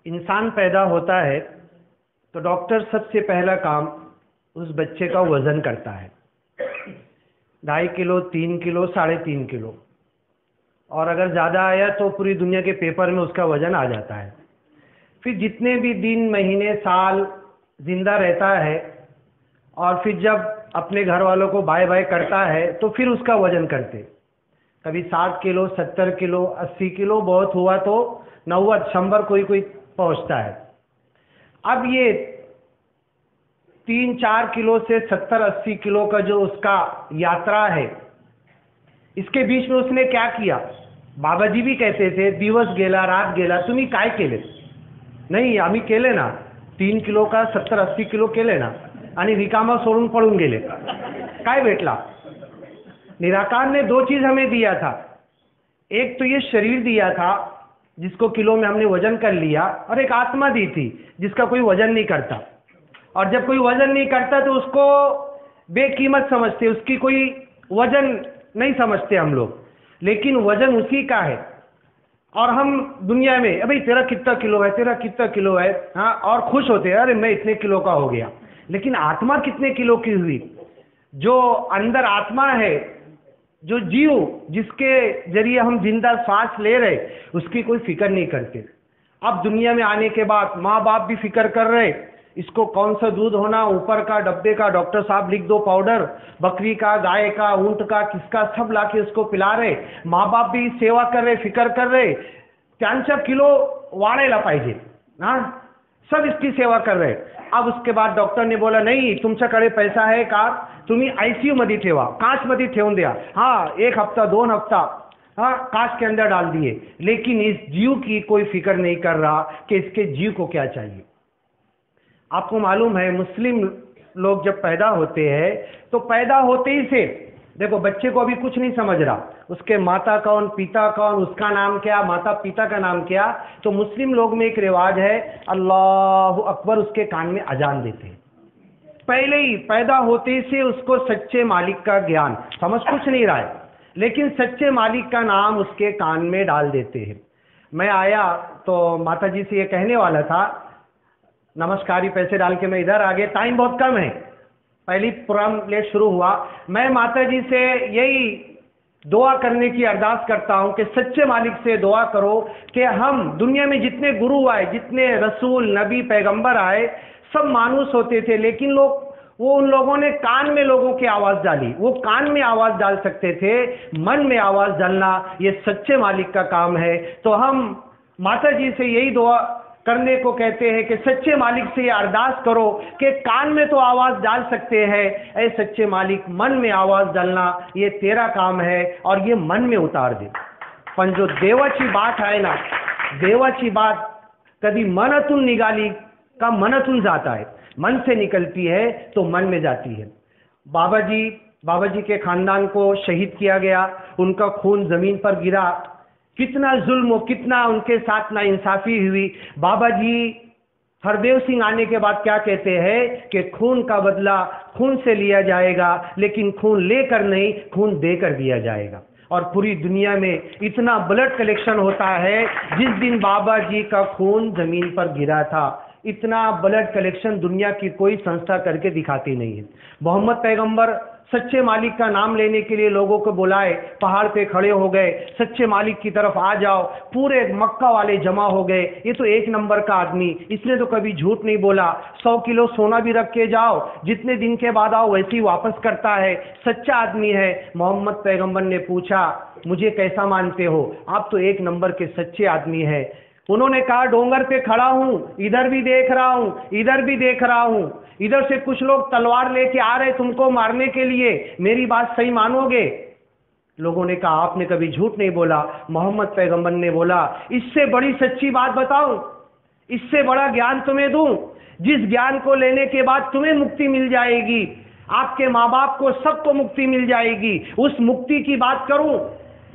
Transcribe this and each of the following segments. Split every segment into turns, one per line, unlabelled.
इंसान पैदा होता है तो डॉक्टर सबसे पहला काम उस बच्चे का वज़न करता है। 2.5 किलो, 3 किलो, 3.5 किलो, और अगर ज़्यादा आया तो पूरी दुनिया के पेपर में उसका वज़न आ जाता है। फिर जितने भी दिन, महीने, साल जिंदा रहता है और फिर जब अपने घर वालों को बाय बाय करता है तो फिर उसका वज़न करते। कभी 60 किलो, 70 किलो, 80 किलो, बहुत हुआ तो 90, 100 कोई कोई पहुंचता है। अब ये 3-4 किलो से 70-80 किलो का जो उसका यात्रा है, इसके बीच में उसने क्या किया? बाबा जी भी कहते थे दिवस गेला रात गेला तुम्ही काय केले? नाही, आम्ही केले ना 3 किलो का 70-80 किलो केले ना आणि रिकामा सोडून पळून गेले। काय भेटला? निराकार ने 2 चीज हमें दिया था। एक तो ये शरीर दिया था जिसको किलो में हमने वजन कर लिया, और एक आत्मा दी थी जिसका कोई वजन नहीं करता। और जब कोई वजन नहीं करता तो उसको बेकीमत समझते, उसकी कोई वजन नहीं समझते हम लोग, लेकिन वजन उसी का है। और हम दुनिया में भाई तेरा कितना किलो है, तेरा कितना किलो है, हाँ, और खुश होते हैं अरे मैं इतने किलो का हो गया। लेकिन आत्मा कितने किलो की हुई? जो अंदर आत्मा है, जो जीव जिसके जरिए हम जिंदा सांस ले रहे, उसकी कोई फिक्र नहीं करते। अब दुनिया में आने के बाद माँ बाप भी फिक्र कर रहे, इसको कौन सा दूध होना, ऊपर का डब्बे का डॉक्टर साहब लिख दो पाउडर, बकरी का, गाय का, ऊंट का, किसका, सब लाके उसको पिला रहे। माँ बाप भी सेवा कर रहे, फिक्र कर रहे, त्यांचा किलो वाढायला पाहिजे, हाँ, सब इसकी सेवा कर रहे। अब उसके बाद डॉक्टर ने बोला नहीं, तुमच्याकडे पैसा है का, तुम्ही आईसीयू मध्ये ठेवा, कांच मध्ये ठेवून द्या। हाँ, 1 हफ्ता 2 हफ्ता, हाँ, कांच के अंदर डाल दिए। लेकिन इस जीव की कोई फिक्र नहीं कर रहा कि इसके जीव को क्या चाहिए। आपको मालूम है मुस्लिम लोग जब पैदा होते हैं तो पैदा होते ही से देखो, बच्चे को अभी कुछ नहीं समझ रहा, उसके माता कौन, पिता कौन, उसका नाम क्या, माता पिता का नाम क्या। तो मुस्लिम लोग में एक रिवाज है, अल्लाह अकबर उसके कान में अजान देते हैं। पहले ही पैदा होते से उसको सच्चे मालिक का ज्ञान, समझ कुछ नहीं रहा है, लेकिन सच्चे मालिक का नाम उसके कान में डाल देते हैं। मैं आया तो माता जी से ये कहने वाला था, नमस्कारी पैसे डाल के मैं इधर आ गया, टाइम बहुत कम है, पहली प्रोग्राम लेट शुरू हुआ। मैं माता जी से यही दुआ करने की अरदास करता हूं कि सच्चे मालिक से दुआ करो कि हम दुनिया में जितने गुरु आए, जितने रसूल, नबी, पैगंबर आए, सब मानुस होते थे, लेकिन उन लोगों ने कान में लोगों की आवाज डाली। वो कान में आवाज डाल सकते थे, मन में आवाज डालना ये सच्चे मालिक का काम है। तो हम माता जी से यही दुआ करने को कहते हैं कि सच्चे मालिक से ये अरदास करो कि कान में तो आवाज डाल सकते हैं, ऐ सच्चे मालिक मन में आवाज डालना ये तेरा काम है, और ये मन में उतार दे। पण जो देवाची बात आहे ना, देवाची बात कभी मनातून निघाली का मनातून जाता है, मन से निकलती है तो मन में जाती है। बाबा जी के खानदान को शहीद किया गया, उनका खून जमीन पर गिरा, कितना जुल्म, कितना उनके साथ नाइंसाफी हुई। बाबा जी हरदेव सिंह आने के बाद क्या कहते हैं कि खून का बदला खून से लिया जाएगा, लेकिन खून लेकर नहीं, खून देकर दिया जाएगा। और पूरी दुनिया में इतना ब्लड कलेक्शन होता है, जिस दिन बाबा जी का खून जमीन पर गिरा था, इतना ब्लड कलेक्शन दुनिया की कोई संस्था करके दिखाती नहीं है। मोहम्मद पैगंबर सच्चे मालिक का नाम लेने के लिए लोगों को बुलाए, पहाड़ पे खड़े हो गए, सच्चे मालिक की तरफ आ जाओ, पूरे मक्का वाले जमा हो गए। ये तो 1 नंबर का आदमी, इसने तो कभी झूठ नहीं बोला, 100 किलो सोना भी रख के जाओ, जितने दिन के बाद आओ वैसे ही वापस करता है, सच्चा आदमी है। मोहम्मद पैगंबर ने पूछा, मुझे कैसा मानते हो, आप तो 1 नंबर के सच्चे आदमी है। उन्होंने कहा, डोंगर पे खड़ा हूं, इधर भी देख रहा हूं, इधर भी देख रहा हूं, इधर से कुछ लोग तलवार लेके आ रहे तुमको मारने के लिए, मेरी बात सही मानोगे? लोगों ने कहा, आपने कभी झूठ नहीं बोला। मोहम्मद पैगंबर ने बोला, इससे बड़ी सच्ची बात बताऊं, इससे बड़ा ज्ञान तुम्हें दूं, जिस ज्ञान को लेने के बाद तुम्हें मुक्ति मिल जाएगी, आपके माँ बाप को, सबको मुक्ति मिल जाएगी, उस मुक्ति की बात करूं।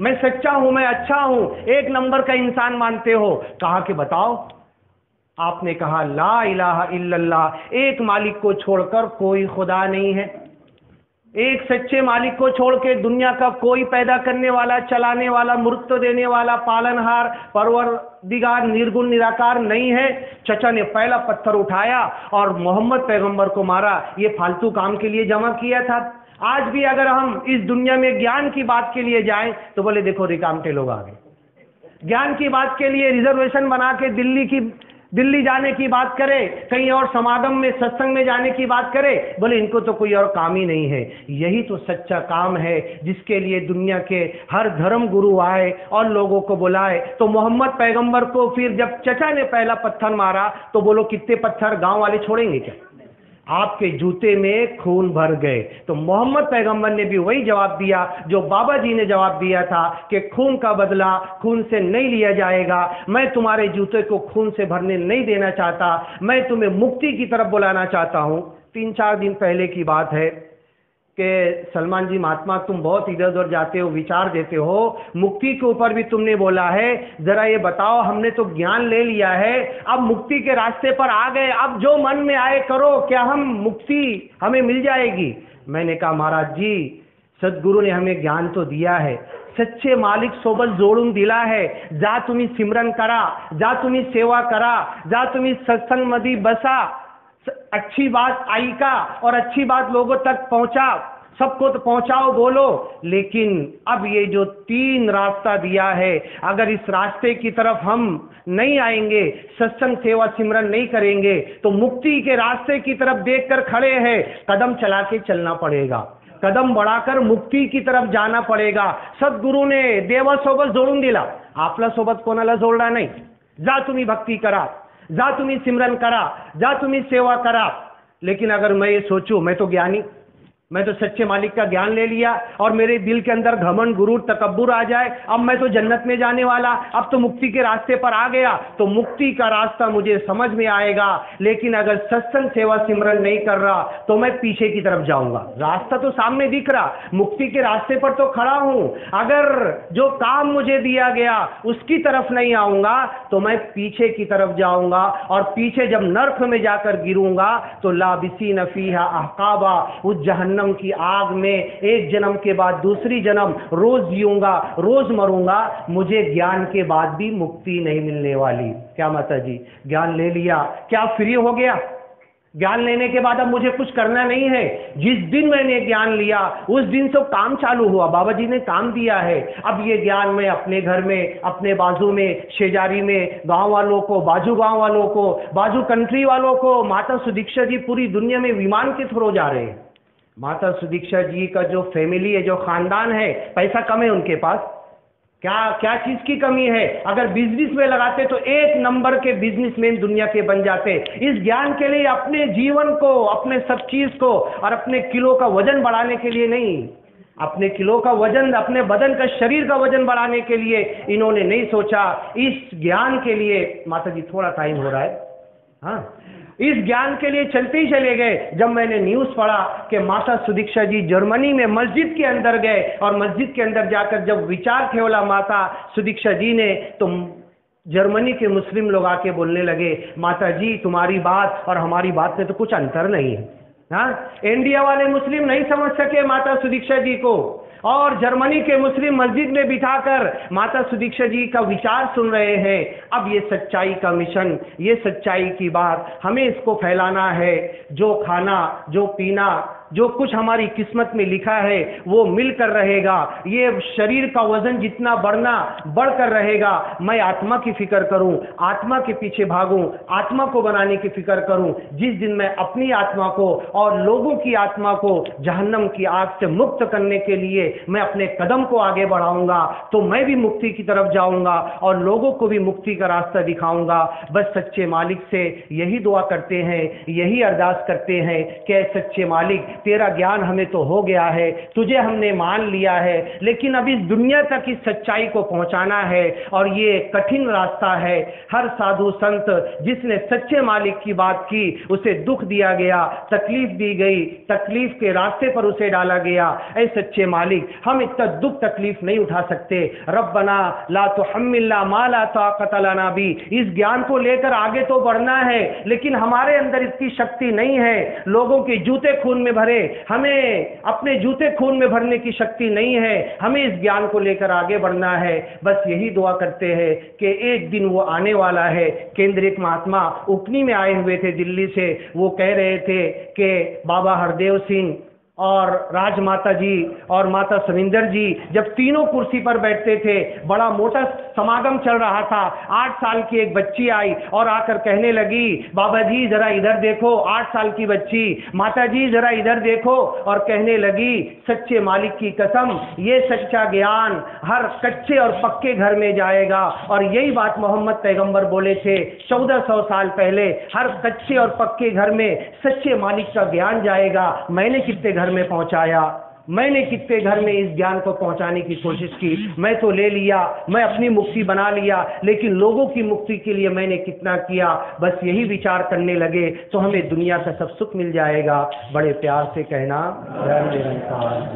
मैं सच्चा हूं, मैं अच्छा हूं, 1 नंबर का इंसान मानते हो, कहा कि बताओ। आपने कहा, ला इलाहा इल्लल्लाह, एक मालिक को छोड़कर कोई खुदा नहीं है। एक सच्चे मालिक को छोड़ के दुनिया का कोई पैदा करने वाला, चलाने वाला, मृत्यु देने वाला, पालनहार, परवरदिगार, निर्गुण निराकार नहीं है। चचा ने पहला पत्थर उठाया और मोहम्मद पैगंबर को मारा। ये फालतू काम के लिए जमा किया था। आज भी अगर हम इस दुनिया में ज्ञान की बात के लिए जाएं तो बोले देखो रिकामटे लोग आ गए। ज्ञान की बात के लिए रिजर्वेशन बना के दिल्ली जाने की बात करें, कहीं और समागम में, सत्संग में जाने की बात करें, बोले इनको तो कोई और काम ही नहीं है। यही तो सच्चा काम है जिसके लिए दुनिया के हर धर्म गुरु आए और लोगों को बुलाए। तो मोहम्मद पैगंबर को फिर जब चचा ने पहला पत्थर मारा तो बोलो कितने पत्थर गांव वाले छोड़ेंगे क्या? आपके जूते में खून भर गए। तो मोहम्मद पैगंबर ने भी वही जवाब दिया जो बाबा जी ने जवाब दिया था कि खून का बदला खून से नहीं लिया जाएगा। मैं तुम्हारे जूते को खून से भरने नहीं देना चाहता, मैं तुम्हें मुक्ति की तरफ बुलाना चाहता हूं। 3-4 दिन पहले की बात है कि सलमान जी महात्मा तुम बहुत इधर उधर जाते हो, विचार देते हो, मुक्ति के ऊपर भी तुमने बोला है, जरा ये बताओ, हमने तो ज्ञान ले लिया है, अब मुक्ति के रास्ते पर आ गए, अब जो मन में आए करो, क्या हम मुक्ति हमें मिल जाएगी? मैंने कहा महाराज जी, सदगुरु ने हमें ज्ञान तो दिया है, सच्चे मालिक सोबत जोड़ून दिला है, जा तुम्ही सिमरन करा, जा तुम्ही सेवा करा, जा तुम्ही सत्संग मधी बसा, अच्छी बात आई का और अच्छी बात लोगों तक पहुंचा, सबको तो पहुंचाओ बोलो। लेकिन अब ये जो 3 रास्ता दिया है, अगर इस रास्ते की तरफ हम नहीं आएंगे, सत्संग सेवा सिमरन नहीं करेंगे, तो मुक्ति के रास्ते की तरफ देखकर खड़े हैं, कदम चला के चलना पड़ेगा, कदम बढ़ाकर मुक्ति की तरफ जाना पड़ेगा। सद्गुरु ने देवा सोबत जोडून दिला, आपला सोबत कोणाला जोडला नाही। जा तुम्ही भक्ती करा, जा तुम्ही सिमरन करा, जा तुम्ही सेवा करा। लेकिन अगर मैं ये सोचूं, मैं तो ज्ञानी, मैं तो सच्चे मालिक का ज्ञान ले लिया और मेरे दिल के अंदर घमंड, गुरूर, तकब्बुर आ जाए, अब मैं तो जन्नत में जाने वाला, अब तो मुक्ति के रास्ते पर आ गया, तो मुक्ति का रास्ता मुझे समझ में आएगा। लेकिन अगर सत्संग सेवा सिमरन नहीं कर रहा तो मैं पीछे की तरफ जाऊंगा। रास्ता तो सामने दिख रहा, मुक्ति के रास्ते पर तो खड़ा हूं, अगर जो काम मुझे दिया गया उसकी तरफ नहीं आऊंगा तो मैं पीछे की तरफ जाऊंगा, और पीछे जब नर्क में जाकर गिरूंगा तो लाबिसीन फीहा अहकाबा, उस जहन्नम की आग में एक जन्म के बाद दूसरी जन्म रोज जीऊंगा, रोज मरूंगा, मुझे ज्ञान के बाद भी मुक्ति नहीं मिलने वाली। क्या माता जी, ज्ञान ले लिया, क्या फ्री हो गया? ज्ञान लेने के बाद अब मुझे कुछ करना नहीं है। जिस दिन मैंने ज्ञान लिया उस दिन से काम चालू हुआ, बाबा जी ने काम दिया है। अब ये ज्ञान मैं अपने घर में, अपने बाजू में, शेजारी में, गांव वालों को, बाजू गांव वालों को, बाजू कंट्री वालों को, माता सुदीक्षा जी पूरी दुनिया में विमान के थ्रू जा रहे हैं। माता सुदीक्षा जी का जो फैमिली है, जो खानदान है, पैसा कम है उनके पास, क्या चीज की कमी है? अगर बिजनेस में लगाते तो 1 नंबर के बिजनेसमैन दुनिया के बन जाते। इस ज्ञान के लिए अपने जीवन को, अपने सब चीज को और अपने किलो का वजन बढ़ाने के लिए नहीं, अपने किलो का वजन, अपने बदन का, शरीर का वजन बढ़ाने के लिए इन्होंने नहीं सोचा। इस ज्ञान के लिए, माता जी थोड़ा टाइम हो रहा है, हाँ, इस ज्ञान के लिए चलते ही चले गए। जब मैंने न्यूज़ पढ़ा कि माता सुदीक्षा जी जर्मनी में मस्जिद के अंदर गए और मस्जिद के अंदर जाकर जब विचार खेवला माता सुदीक्षा जी ने, तो जर्मनी के मुस्लिम लोग आके बोलने लगे, माता जी तुम्हारी बात और हमारी बात में तो कुछ अंतर नहीं है। हाँ, इंडिया वाले मुस्लिम नहीं समझ सके माता सुदीक्षा जी को, और जर्मनी के मुस्लिम मस्जिद में बिठाकर माता सुदीक्षा जी का विचार सुन रहे हैं। अब ये सच्चाई का मिशन, ये सच्चाई की बात हमें इसको फैलाना है। जो खाना, जो पीना, जो कुछ हमारी किस्मत में लिखा है वो मिलकर रहेगा। ये शरीर का वजन जितना बढ़कर रहेगा, मैं आत्मा की फिक्र करूं, आत्मा के पीछे भागूं, आत्मा को बनाने की फिक्र करूं। जिस दिन मैं अपनी आत्मा को और लोगों की आत्मा को जहन्नम की आग से मुक्त करने के लिए मैं अपने कदम को आगे बढ़ाऊंगा, तो मैं भी मुक्ति की तरफ जाऊंगा और लोगों को भी मुक्ति का रास्ता दिखाऊंगा। बस सच्चे मालिक से यही दुआ करते हैं, यही अरदास करते हैं कि सच्चे मालिक तेरा ज्ञान हमें तो हो गया है, तुझे हमने मान लिया है, लेकिन अब इस दुनिया तक इस सच्चाई को पहुंचाना है और ये कठिन रास्ता है। हर साधु संत जिसने सच्चे मालिक की बात की उसे दुख दिया गया, तकलीफ दी गई, तकलीफ के रास्ते पर उसे डाला गया। ऐ सच्चे मालिक, हम इतना दुख तकलीफ नहीं उठा सकते। रब्बना ला तुहम्मिलना मा ला ताक़त लना भी, इस ज्ञान को लेकर आगे तो बढ़ना है, लेकिन हमारे अंदर इसकी शक्ति नहीं है। लोगों के जूते खून में भरे है, हमें अपने जूते खून में भरने की शक्ति नहीं है, हमें इस ज्ञान को लेकर आगे बढ़ना है। बस यही दुआ करते हैं कि एक दिन वो आने वाला है। केंद्र एक महात्मा उकनी में आए हुए थे दिल्ली से, वो कह रहे थे कि बाबा हरदेव सिंह और राजमाता जी और माता सविंदर जी जब तीनों कुर्सी पर बैठते थे, बड़ा मोटा समागम चल रहा था। 8 साल की एक बच्ची आई और आकर कहने लगी, बाबा जी जरा इधर देखो। 8 साल की बच्ची, माता जी जरा इधर देखो, और कहने लगी, सच्चे मालिक की कसम, ये सच्चा ज्ञान हर कच्चे और पक्के घर में जाएगा। और यही बात मोहम्मद पैगंबर बोले थे 1400 साल पहले, हर कच्चे और पक्के घर में सच्चे मालिक का ज्ञान जाएगा। मैंने कितने घर में पहुंचाया, मैंने कितने घर में इस ज्ञान को पहुंचाने की कोशिश की। मैं तो ले लिया, मैं अपनी मुक्ति बना लिया, लेकिन लोगों की मुक्ति के लिए मैंने कितना किया। बस यही विचार करने लगे तो हमें दुनिया का सब सुख मिल जाएगा। बड़े प्यार से कहना, जय निरंकार।